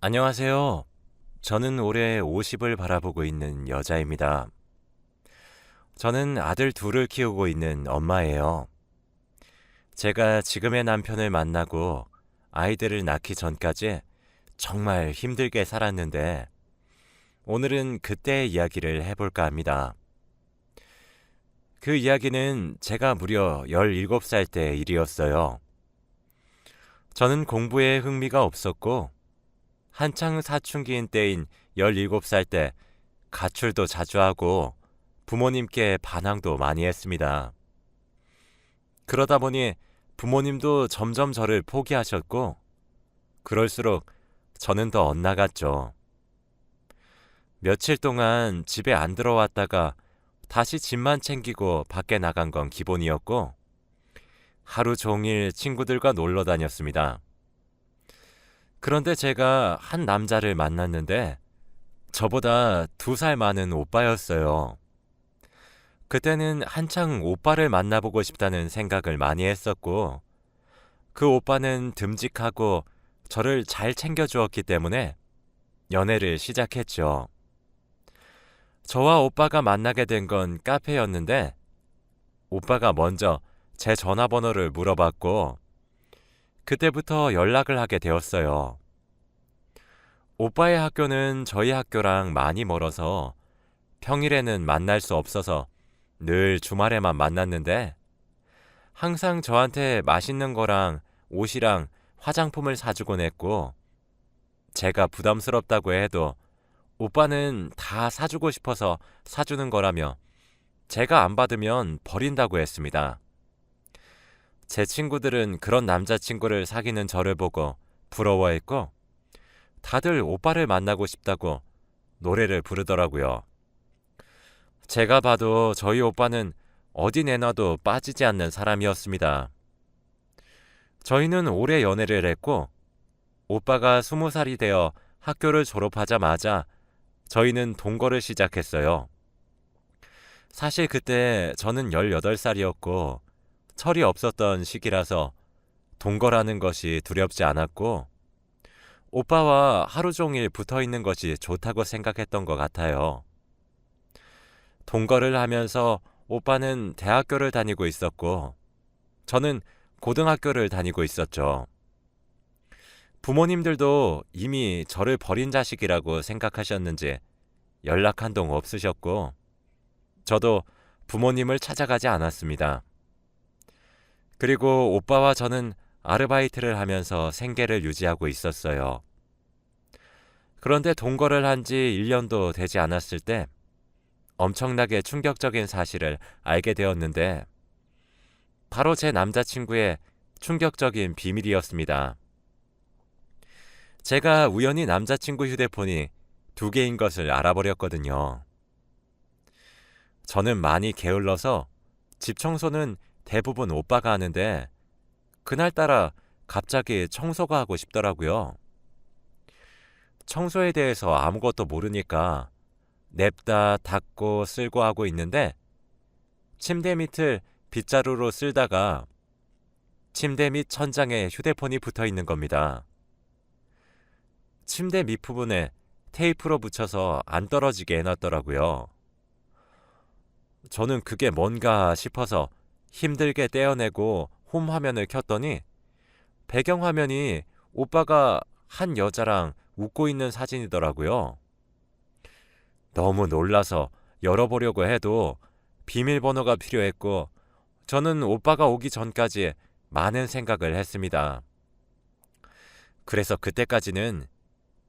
안녕하세요. 저는 올해 50을 바라보고 있는 여자입니다. 저는 아들 둘을 키우고 있는 엄마예요. 제가 지금의 남편을 만나고 아이들을 낳기 전까지 정말 힘들게 살았는데 오늘은 그때의 이야기를 해볼까 합니다. 그 이야기는 제가 무려 17살 때 일이었어요. 저는 공부에 흥미가 없었고 한창 사춘기인 때인 17살 때 가출도 자주 하고 부모님께 반항도 많이 했습니다. 그러다 보니 부모님도 점점 저를 포기하셨고 그럴수록 저는 더 엇나갔죠. 며칠 동안 집에 안 들어왔다가 다시 집만 챙기고 밖에 나간 건 기본이었고 하루 종일 친구들과 놀러 다녔습니다. 그런데 제가 한 남자를 만났는데 저보다 2살 많은 오빠였어요. 그때는 한창 오빠를 만나보고 싶다는 생각을 많이 했었고, 그 오빠는 듬직하고 저를 잘 챙겨주었기 때문에 연애를 시작했죠. 저와 오빠가 만나게 된 건 카페였는데, 오빠가 먼저 제 전화번호를 물어봤고, 그때부터 연락을 하게 되었어요. 오빠의 학교는 저희 학교랑 많이 멀어서 평일에는 만날 수 없어서 늘 주말에만 만났는데 항상 저한테 맛있는 거랑 옷이랑 화장품을 사주곤 했고 제가 부담스럽다고 해도 오빠는 다 사주고 싶어서 사주는 거라며 제가 안 받으면 버린다고 했습니다. 제 친구들은 그런 남자친구를 사귀는 저를 보고 부러워했고 다들 오빠를 만나고 싶다고 노래를 부르더라고요. 제가 봐도 저희 오빠는 어디 내놔도 빠지지 않는 사람이었습니다. 저희는 오래 연애를 했고 오빠가 20살이 되어 학교를 졸업하자마자 저희는 동거를 시작했어요. 사실 그때 저는 18살이었고 철이 없었던 시기라서 동거라는 것이 두렵지 않았고 오빠와 하루 종일 붙어 있는 것이 좋다고 생각했던 것 같아요. 동거를 하면서 오빠는 대학교를 다니고 있었고 저는 고등학교를 다니고 있었죠. 부모님들도 이미 저를 버린 자식이라고 생각하셨는지 연락 한 동 없으셨고 저도 부모님을 찾아가지 않았습니다. 그리고 오빠와 저는 아르바이트를 하면서 생계를 유지하고 있었어요. 그런데 동거를 한 지 1년도 되지 않았을 때 엄청나게 충격적인 사실을 알게 되었는데 바로 제 남자친구의 충격적인 비밀이었습니다. 제가 우연히 남자친구 휴대폰이 2개인 것을 알아버렸거든요. 저는 많이 게을러서 집 청소는 대부분 오빠가 하는데 그날따라 갑자기 청소가 하고 싶더라고요. 청소에 대해서 아무것도 모르니까 냅다 닦고 쓸고 하고 있는데 침대 밑을 빗자루로 쓸다가 침대 밑 천장에 휴대폰이 붙어 있는 겁니다. 침대 밑부분에 테이프로 붙여서 안 떨어지게 해놨더라고요. 저는 그게 뭔가 싶어서 힘들게 떼어내고 홈 화면을 켰더니 배경 화면이 오빠가 한 여자랑 웃고 있는 사진이더라고요. 너무 놀라서 열어보려고 해도 비밀번호가 필요했고 저는 오빠가 오기 전까지 많은 생각을 했습니다. 그래서 그때까지는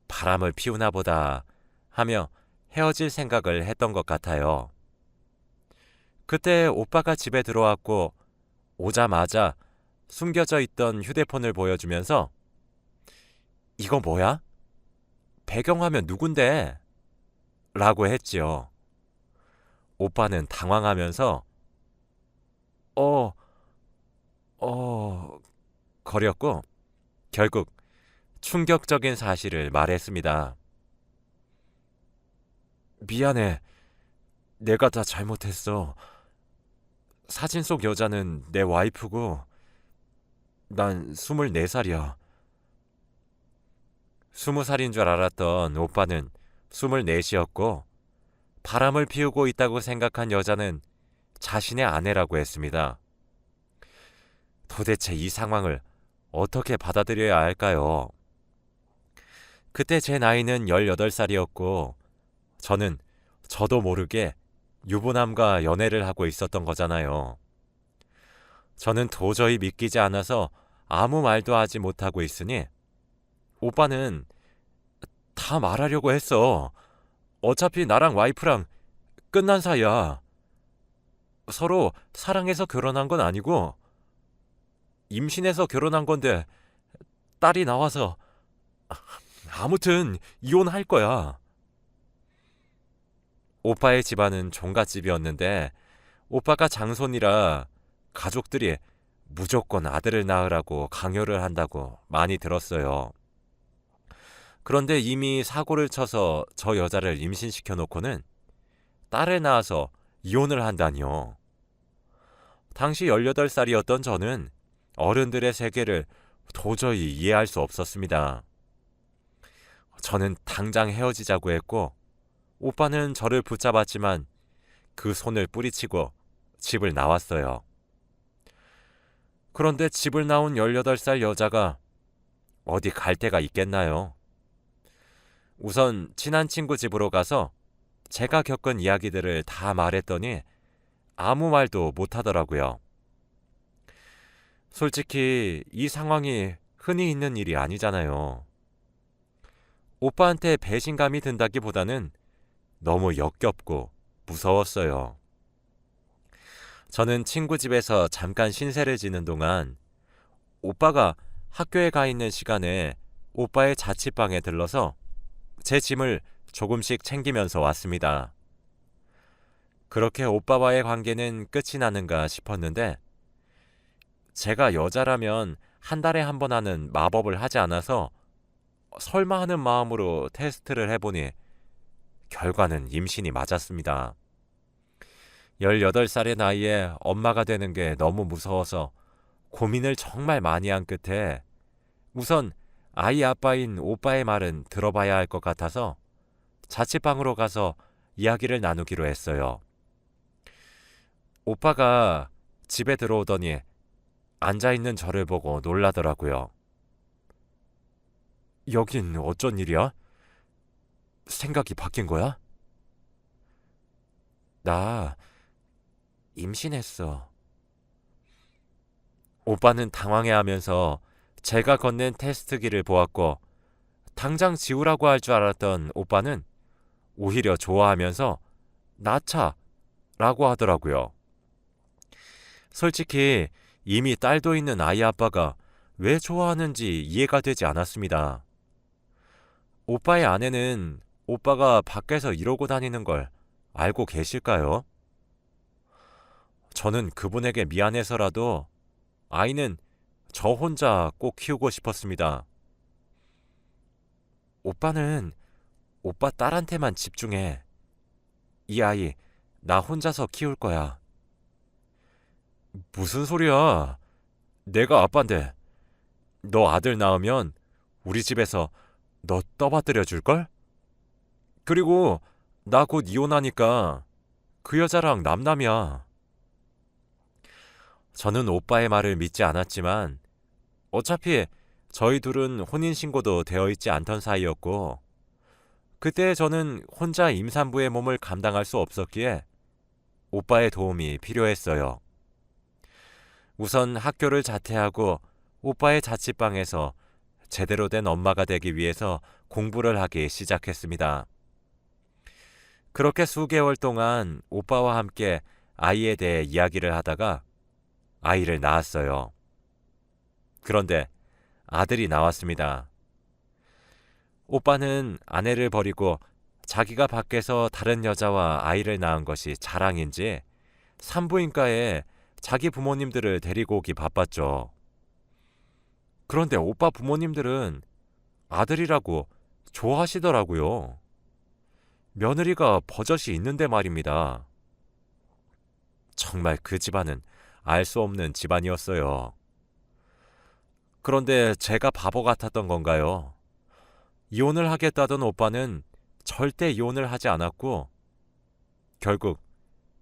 바람을 피우나 보다 하며 헤어질 생각을 했던 것 같아요. 그때 오빠가 집에 들어왔고 오자마자 숨겨져 있던 휴대폰을 보여주면서 이거 뭐야? 배경화면 누군데? 라고 했지요. 오빠는 당황하면서 어, 어, 거렸고 결국 충격적인 사실을 말했습니다. 미안해. 내가 다 잘못했어. 사진 속 여자는 내 와이프고 난 24살이야. 20살인 줄 알았던 오빠는 24이었고 바람을 피우고 있다고 생각한 여자는 자신의 아내라고 했습니다. 도대체 이 상황을 어떻게 받아들여야 할까요? 그때 제 나이는 18살이었고 저는 저도 모르게 유부남과 연애를 하고 있었던 거잖아요. 저는 도저히 믿기지 않아서 아무 말도 하지 못하고 있으니 오빠는 다 말하려고 했어. 어차피 나랑 와이프랑 끝난 사이야. 서로 사랑해서 결혼한 건 아니고 임신해서 결혼한 건데 딸이 나와서 아무튼 이혼할 거야. 오빠의 집안은 종갓집이었는데 오빠가 장손이라 가족들이 무조건 아들을 낳으라고 강요를 한다고 많이 들었어요. 그런데 이미 사고를 쳐서 저 여자를 임신시켜 놓고는 딸을 낳아서 이혼을 한다니요. 당시 18살이었던 저는 어른들의 세계를 도저히 이해할 수 없었습니다. 저는 당장 헤어지자고 했고 오빠는 저를 붙잡았지만 그 손을 뿌리치고 집을 나왔어요. 그런데 집을 나온 18살 여자가 어디 갈 데가 있겠나요? 우선 친한 친구 집으로 가서 제가 겪은 이야기들을 다 말했더니 아무 말도 못하더라고요. 솔직히 이 상황이 흔히 있는 일이 아니잖아요. 오빠한테 배신감이 든다기보다는 너무 역겹고 무서웠어요. 저는 친구 집에서 잠깐 신세를 지는 동안 오빠가 학교에 가 있는 시간에 오빠의 자취방에 들러서 제 짐을 조금씩 챙기면서 왔습니다. 그렇게 오빠와의 관계는 끝이 나는가 싶었는데 제가 여자라면 한 달에 한 번 하는 마법을 하지 않아서 설마 하는 마음으로 테스트를 해보니 결과는 임신이 맞았습니다. 18살의 나이에 엄마가 되는 게 너무 무서워서 고민을 정말 많이 한 끝에 우선 아이 아빠인 오빠의 말은 들어봐야 할 것 같아서 자취방으로 가서 이야기를 나누기로 했어요. 오빠가 집에 들어오더니 앉아있는 저를 보고 놀라더라고요. 여긴 어쩐 일이야? 생각이 바뀐 거야? 나 임신했어. 오빠는 당황해하면서 제가 건넨 테스트기를 보았고 당장 지우라고 할 줄 알았던 오빠는 오히려 좋아하면서 낳자라고 하더라고요. 솔직히 이미 딸도 있는 아이 아빠가 왜 좋아하는지 이해가 되지 않았습니다. 오빠의 아내는 오빠가 밖에서 이러고 다니는 걸 알고 계실까요? 저는 그분에게 미안해서라도 아이는 저 혼자 꼭 키우고 싶었습니다. 오빠는 오빠 딸한테만 집중해. 이 아이 나 혼자서 키울 거야. 무슨 소리야? 내가 아빠인데. 너 아들 낳으면 우리 집에서 너 떠받들여 줄걸? 그리고 나 곧 이혼하니까 그 여자랑 남남이야. 저는 오빠의 말을 믿지 않았지만 어차피 저희 둘은 혼인신고도 되어 있지 않던 사이였고 그때 저는 혼자 임산부의 몸을 감당할 수 없었기에 오빠의 도움이 필요했어요. 우선 학교를 자퇴하고 오빠의 자취방에서 제대로 된 엄마가 되기 위해서 공부를 하기 시작했습니다. 그렇게 수개월 동안 오빠와 함께 아이에 대해 이야기를 하다가 아이를 낳았어요. 그런데 아들이 나왔습니다. 오빠는 아내를 버리고 자기가 밖에서 다른 여자와 아이를 낳은 것이 자랑인지 산부인과에 자기 부모님들을 데리고 오기 바빴죠. 그런데 오빠 부모님들은 아들이라고 좋아하시더라고요. 며느리가 버젓이 있는데 말입니다. 정말 그 집안은 알 수 없는 집안이었어요. 그런데 제가 바보 같았던 건가요? 이혼을 하겠다던 오빠는 절대 이혼을 하지 않았고 결국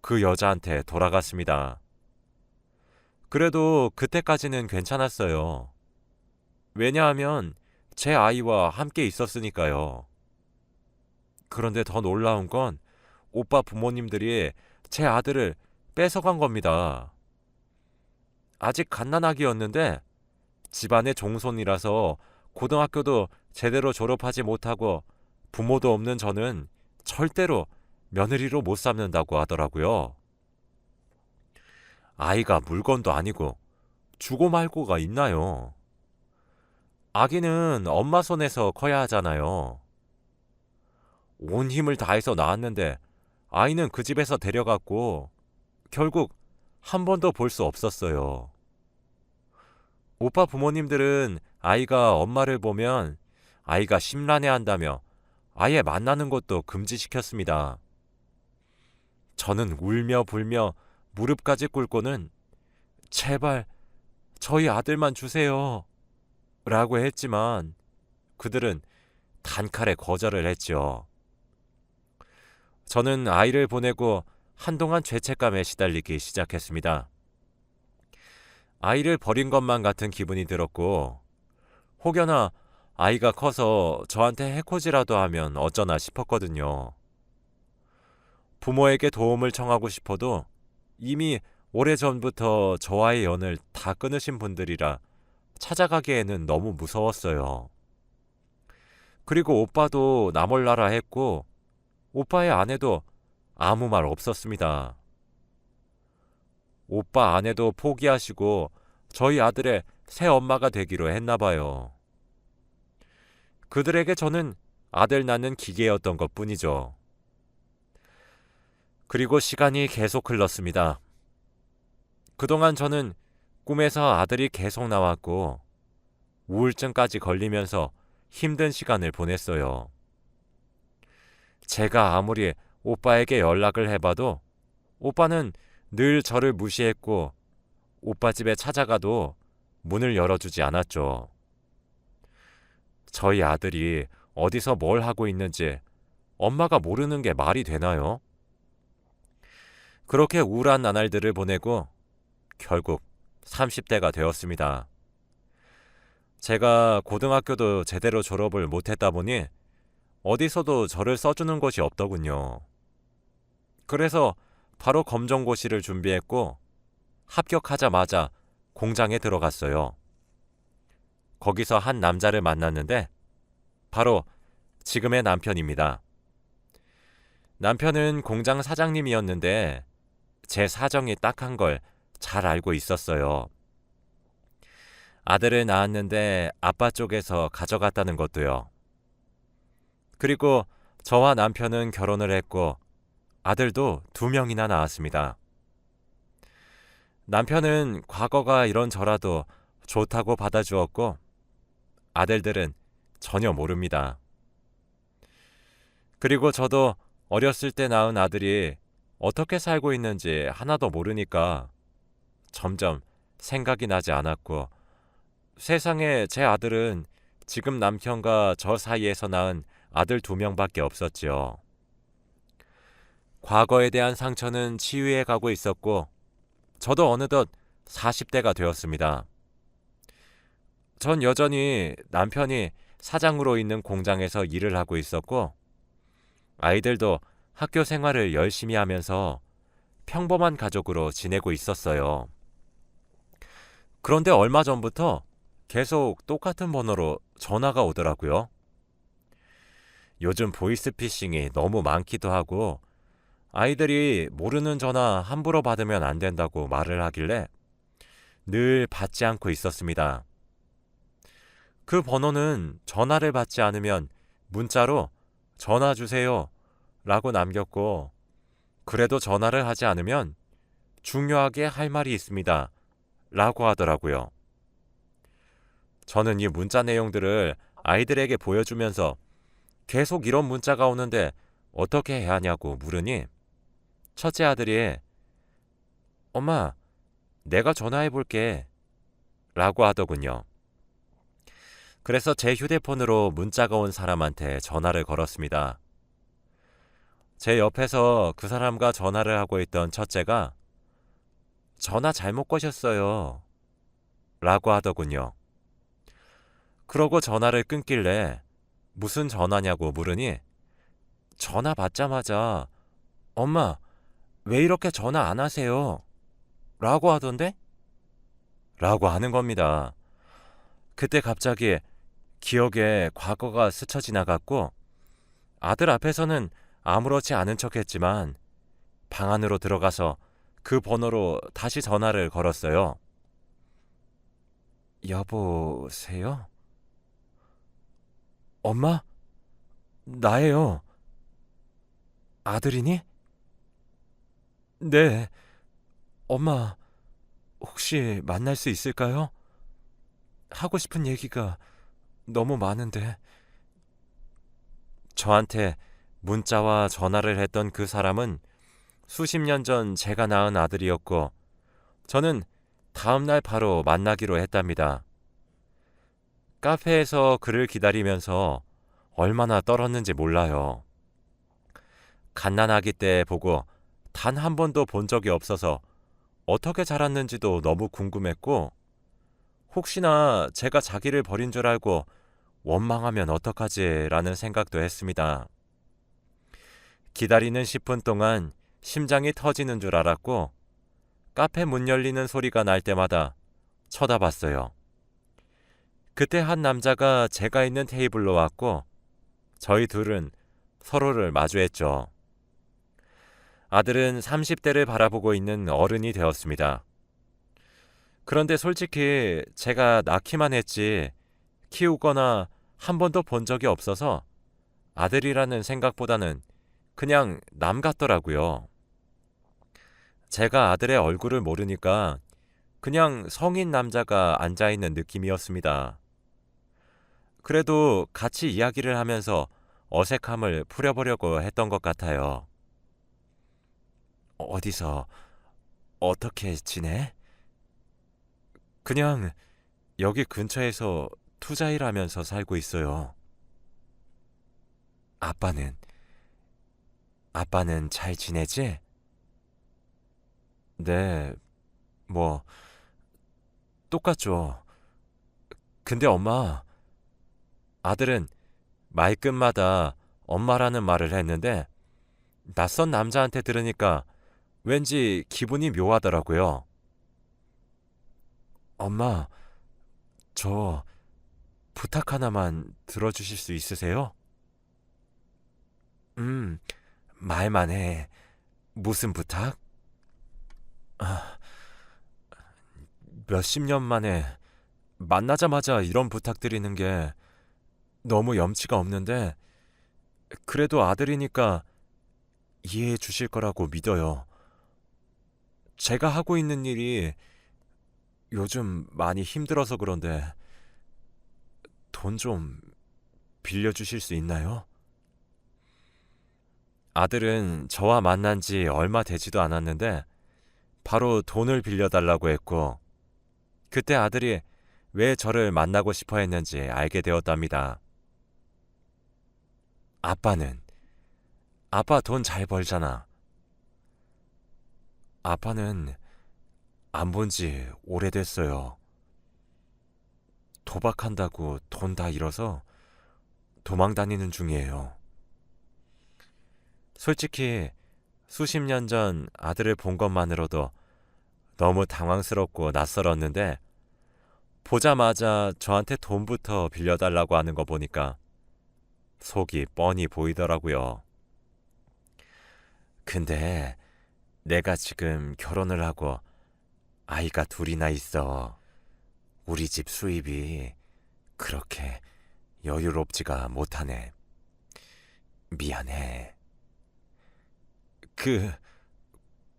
그 여자한테 돌아갔습니다. 그래도 그때까지는 괜찮았어요. 왜냐하면 제 아이와 함께 있었으니까요. 그런데 더 놀라운 건 오빠 부모님들이 제 아들을 뺏어간 겁니다. 아직 갓난아기였는데 집안의 종손이라서 고등학교도 제대로 졸업하지 못하고 부모도 없는 저는 절대로 며느리로 못 삼는다고 하더라고요. 아이가 물건도 아니고 주고 말고가 있나요? 아기는 엄마 손에서 커야 하잖아요. 온 힘을 다해서 낳았는데 아이는 그 집에서 데려갔고 결국 한 번도 볼 수 없었어요. 오빠 부모님들은 아이가 엄마를 보면 아이가 심란해한다며 아예 만나는 것도 금지시켰습니다. 저는 울며 불며 무릎까지 꿇고는 제발 저희 아들만 주세요 라고 했지만 그들은 단칼에 거절을 했죠. 저는 아이를 보내고 한동안 죄책감에 시달리기 시작했습니다. 아이를 버린 것만 같은 기분이 들었고 혹여나 아이가 커서 저한테 해코지라도 하면 어쩌나 싶었거든요. 부모에게 도움을 청하고 싶어도 이미 오래전부터 저와의 연을 다 끊으신 분들이라 찾아가기에는 너무 무서웠어요. 그리고 오빠도 나 몰라라 했고 오빠의 아내도 아무 말 없었습니다. 오빠 아내도 포기하시고 저희 아들의 새 엄마가 되기로 했나 봐요. 그들에게 저는 아들 낳는 기계였던 것 뿐이죠. 그리고 시간이 계속 흘렀습니다. 그동안 저는 꿈에서 아들이 계속 나왔고 우울증까지 걸리면서 힘든 시간을 보냈어요. 제가 아무리 오빠에게 연락을 해봐도 오빠는 늘 저를 무시했고 오빠 집에 찾아가도 문을 열어주지 않았죠. 저희 아들이 어디서 뭘 하고 있는지 엄마가 모르는 게 말이 되나요? 그렇게 우울한 나날들을 보내고 결국 30대가 되었습니다. 제가 고등학교도 제대로 졸업을 못했다 보니 어디서도 저를 써주는 곳이 없더군요. 그래서 바로 검정고시를 준비했고 합격하자마자 공장에 들어갔어요. 거기서 한 남자를 만났는데 바로 지금의 남편입니다. 남편은 공장 사장님이었는데 제 사정이 딱한 걸 잘 알고 있었어요. 아들을 낳았는데 아빠 쪽에서 가져갔다는 것도요. 그리고 저와 남편은 결혼을 했고 아들도 2명이나 낳았습니다. 남편은 과거가 이런저라도 좋다고 받아주었고 아들들은 전혀 모릅니다. 그리고 저도 어렸을 때 낳은 아들이 어떻게 살고 있는지 하나도 모르니까 점점 생각이 나지 않았고 세상에 제 아들은 지금 남편과 저 사이에서 낳은 아들 2명밖에 없었지요. 과거에 대한 상처는 치유해 가고 있었고 저도 어느덧 40대가 되었습니다. 전 여전히 남편이 사장으로 있는 공장에서 일을 하고 있었고 아이들도 학교 생활을 열심히 하면서 평범한 가족으로 지내고 있었어요. 그런데 얼마 전부터 계속 똑같은 번호로 전화가 오더라고요. 요즘 보이스피싱이 너무 많기도 하고 아이들이 모르는 전화 함부로 받으면 안 된다고 말을 하길래 늘 받지 않고 있었습니다. 그 번호는 전화를 받지 않으면 문자로 전화 주세요 라고 남겼고 그래도 전화를 하지 않으면 중요하게 할 말이 있습니다 라고 하더라고요. 저는 이 문자 내용들을 아이들에게 보여주면서 계속 이런 문자가 오는데 어떻게 해야 하냐고 물으니 첫째 아들이 엄마 내가 전화해 볼게 라고 하더군요. 그래서 제 휴대폰으로 문자가 온 사람한테 전화를 걸었습니다. 제 옆에서 그 사람과 전화를 하고 있던 첫째가 전화 잘못 거셨어요 라고 하더군요. 그러고 전화를 끊길래 무슨 전화냐고 물으니 전화 받자마자 엄마 왜 이렇게 전화 안 하세요? 라고 하던데? 라고 하는 겁니다. 그때 갑자기 기억에 과거가 스쳐 지나갔고 아들 앞에서는 아무렇지 않은 척했지만 방 안으로 들어가서 그 번호로 다시 전화를 걸었어요. 여보세요? 엄마? 나예요. 아들이니? 네. 엄마, 혹시 만날 수 있을까요? 하고 싶은 얘기가 너무 많은데. 저한테 문자와 전화를 했던 그 사람은 수십 년 전 제가 낳은 아들이었고 저는 다음 날 바로 만나기로 했답니다. 카페에서 그를 기다리면서 얼마나 떨었는지 몰라요. 갓난아기 때 보고 단 한 번도 본 적이 없어서 어떻게 자랐는지도 너무 궁금했고 혹시나 제가 자기를 버린 줄 알고 원망하면 어떡하지라는 생각도 했습니다. 기다리는 10분 동안 심장이 터지는 줄 알았고 카페 문 열리는 소리가 날 때마다 쳐다봤어요. 그때 한 남자가 제가 있는 테이블로 왔고 저희 둘은 서로를 마주했죠. 아들은 30대를 바라보고 있는 어른이 되었습니다. 그런데 솔직히 제가 낳기만 했지 키우거나 한 번도 본 적이 없어서 아들이라는 생각보다는 그냥 남 같더라고요. 제가 아들의 얼굴을 모르니까 그냥 성인 남자가 앉아있는 느낌이었습니다. 그래도 같이 이야기를 하면서 어색함을 풀어보려고 했던 것 같아요. 어디서 어떻게 지내? 그냥 여기 근처에서 투자 일하면서 살고 있어요. 아빠는 잘 지내지? 네, 뭐 똑같죠. 근데 엄마, 아들은 말끝마다 엄마라는 말을 했는데 낯선 남자한테 들으니까 왠지 기분이 묘하더라고요. 엄마, 저 부탁 하나만 들어주실 수 있으세요? 음, 말만 해. 무슨 부탁? 아, 몇십 년 만에 만나자마자 이런 부탁드리는 게 너무 염치가 없는데 그래도 아들이니까 이해해 주실 거라고 믿어요. 제가 하고 있는 일이 요즘 많이 힘들어서 그런데 돈 좀 빌려주실 수 있나요? 아들은 저와 만난 지 얼마 되지도 않았는데 바로 돈을 빌려달라고 했고 그때 아들이 왜 저를 만나고 싶어 했는지 알게 되었답니다. 아빠는 아빠 돈 잘 벌잖아. 아빠는 안 본지 오래됐어요. 도박한다고 돈 다 잃어서 도망 다니는 중이에요. 솔직히 수십 년 전 아들을 본 것만으로도 너무 당황스럽고 낯설었는데 보자마자 저한테 돈부터 빌려달라고 하는 거 보니까 속이 뻔히 보이더라고요. 근데 내가 지금 결혼을 하고 아이가 둘이나 있어. 우리 집 수입이 그렇게 여유롭지가 못하네. 미안해. 그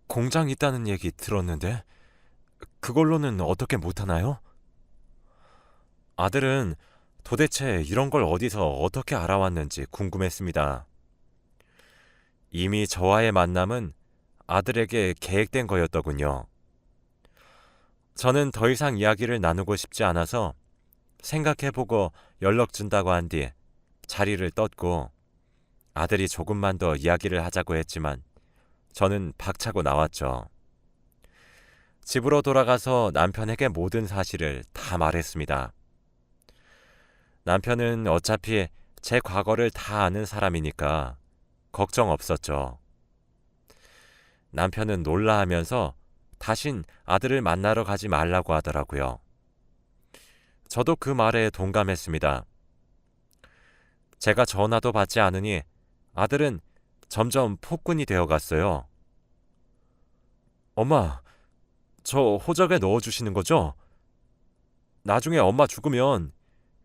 공장 있다는 얘기 들었는데 그걸로는 어떻게 못하나요? 아들은 도대체 이런 걸 어디서 어떻게 알아왔는지 궁금했습니다. 이미 저와의 만남은 아들에게 계획된 거였더군요. 저는 더 이상 이야기를 나누고 싶지 않아서 생각해보고 연락 준다고 한 뒤 자리를 떴고 아들이 조금만 더 이야기를 하자고 했지만 저는 박차고 나왔죠. 집으로 돌아가서 남편에게 모든 사실을 다 말했습니다. 남편은 어차피 제 과거를 다 아는 사람이니까 걱정 없었죠. 남편은 놀라하면서 다신 아들을 만나러 가지 말라고 하더라고요. 저도 그 말에 동감했습니다. 제가 전화도 받지 않으니 아들은 점점 폭군이 되어갔어요. 엄마, 저 호적에 넣어주시는 거죠? 나중에 엄마 죽으면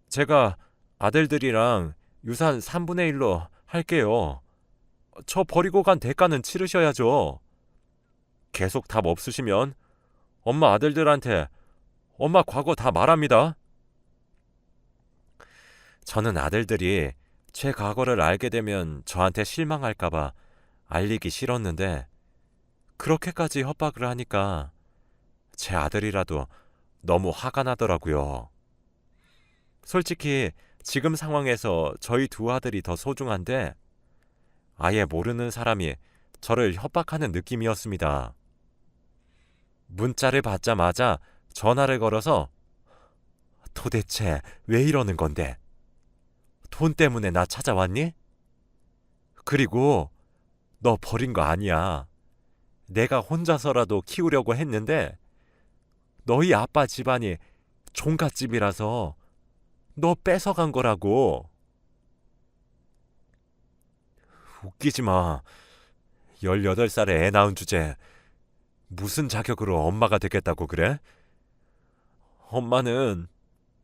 제가 아들들이랑 유산 3분의 1로 할게요. 저 버리고 간 대가는 치르셔야죠. 계속 답 없으시면 엄마 아들들한테 엄마 과거 다 말합니다. 저는 아들들이 제 과거를 알게 되면 저한테 실망할까봐 알리기 싫었는데 그렇게까지 협박을 하니까 제 아들이라도 너무 화가 나더라고요. 솔직히 지금 상황에서 저희 두 아들이 더 소중한데 아예 모르는 사람이 저를 협박하는 느낌이었습니다. 문자를 받자마자 전화를 걸어서 도대체 왜 이러는 건데? 돈 때문에 나 찾아왔니? 그리고 너 버린 거 아니야. 내가 혼자서라도 키우려고 했는데 너희 아빠 집안이 종갓집이라서 너 뺏어간 거라고. 웃기지 마. 18살에 애 낳은 주제 무슨 자격으로 엄마가 되겠다고 그래? 엄마는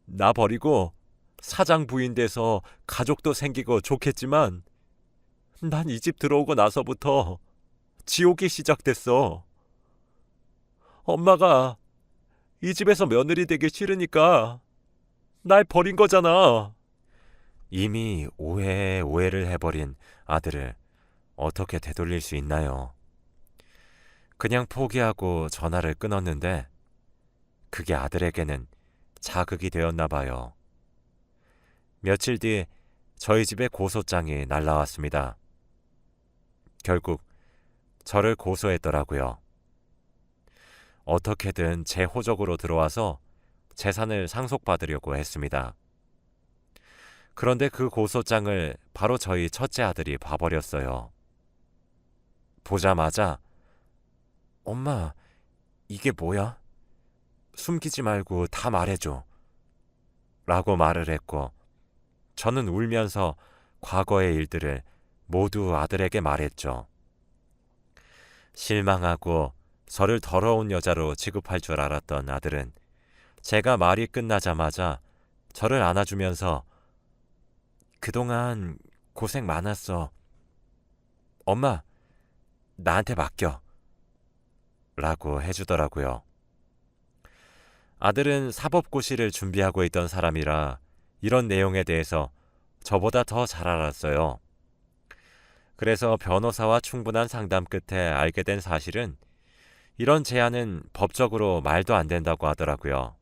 나 버리고 사장 부인 돼서 가족도 생기고 좋겠지만 난 이 집 들어오고 나서부터 지옥이 시작됐어. 엄마가 이 집에서 며느리 되기 싫으니까 날 버린 거잖아. 이미 오해에 오해를 해버린 아들을 어떻게 되돌릴 수 있나요? 그냥 포기하고 전화를 끊었는데 그게 아들에게는 자극이 되었나 봐요. 며칠 뒤 저희 집에 고소장이 날라왔습니다. 결국 저를 고소했더라고요. 어떻게든 제 호적으로 들어와서 재산을 상속받으려고 했습니다. 그런데 그 고소장을 바로 저희 첫째 아들이 봐버렸어요. 보자마자 엄마, 이게 뭐야? 숨기지 말고 다 말해줘. 라고 말을 했고 저는 울면서 과거의 일들을 모두 아들에게 말했죠. 실망하고 저를 더러운 여자로 취급할 줄 알았던 아들은 제가 말이 끝나자마자 저를 안아주면서 그동안 고생 많았어. 엄마, 나한테 맡겨. 라고 해주더라고요. 아들은 사법고시를 준비하고 있던 사람이라 이런 내용에 대해서 저보다 더 잘 알았어요. 그래서 변호사와 충분한 상담 끝에 알게 된 사실은 이런 제안은 법적으로 말도 안 된다고 하더라고요.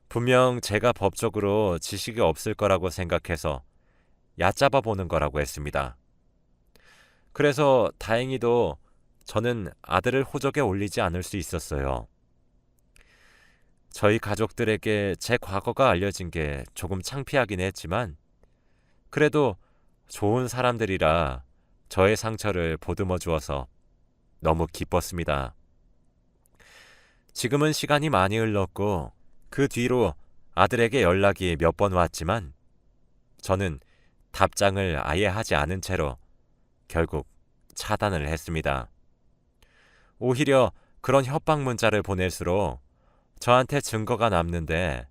분명 제가 법적으로 지식이 없을 거라고 생각해서 얕잡아 보는 거라고 했습니다. 그래서 다행히도 저는 아들을 호적에 올리지 않을 수 있었어요. 저희 가족들에게 제 과거가 알려진 게 조금 창피하긴 했지만 그래도 좋은 사람들이라 저의 상처를 보듬어 주어서 너무 기뻤습니다. 지금은 시간이 많이 흘렀고 그 뒤로 아들에게 연락이 몇 번 왔지만 저는 답장을 아예 하지 않은 채로 결국 차단을 했습니다. 오히려 그런 협박 문자를 보낼수록 저한테 증거가 남는데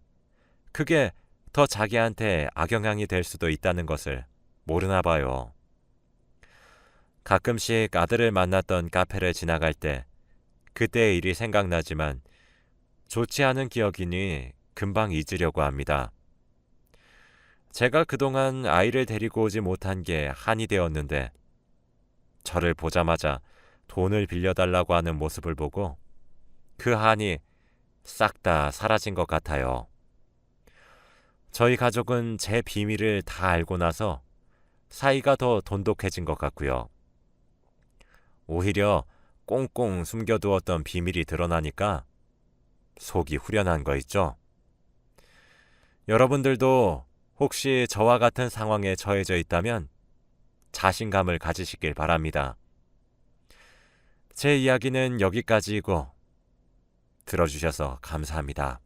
그게 더 자기한테 악영향이 될 수도 있다는 것을 모르나 봐요. 가끔씩 아들을 만났던 카페를 지나갈 때 그때의 일이 생각나지만 좋지 않은 기억이니 금방 잊으려고 합니다. 제가 그동안 아이를 데리고 오지 못한 게 한이 되었는데 저를 보자마자 돈을 빌려달라고 하는 모습을 보고 그 한이 싹 다 사라진 것 같아요. 저희 가족은 제 비밀을 다 알고 나서 사이가 더 돈독해진 것 같고요. 오히려 꽁꽁 숨겨두었던 비밀이 드러나니까 속이 후련한 거 있죠? 여러분들도 혹시 저와 같은 상황에 처해져 있다면 자신감을 가지시길 바랍니다. 제 이야기는 여기까지이고 들어주셔서 감사합니다.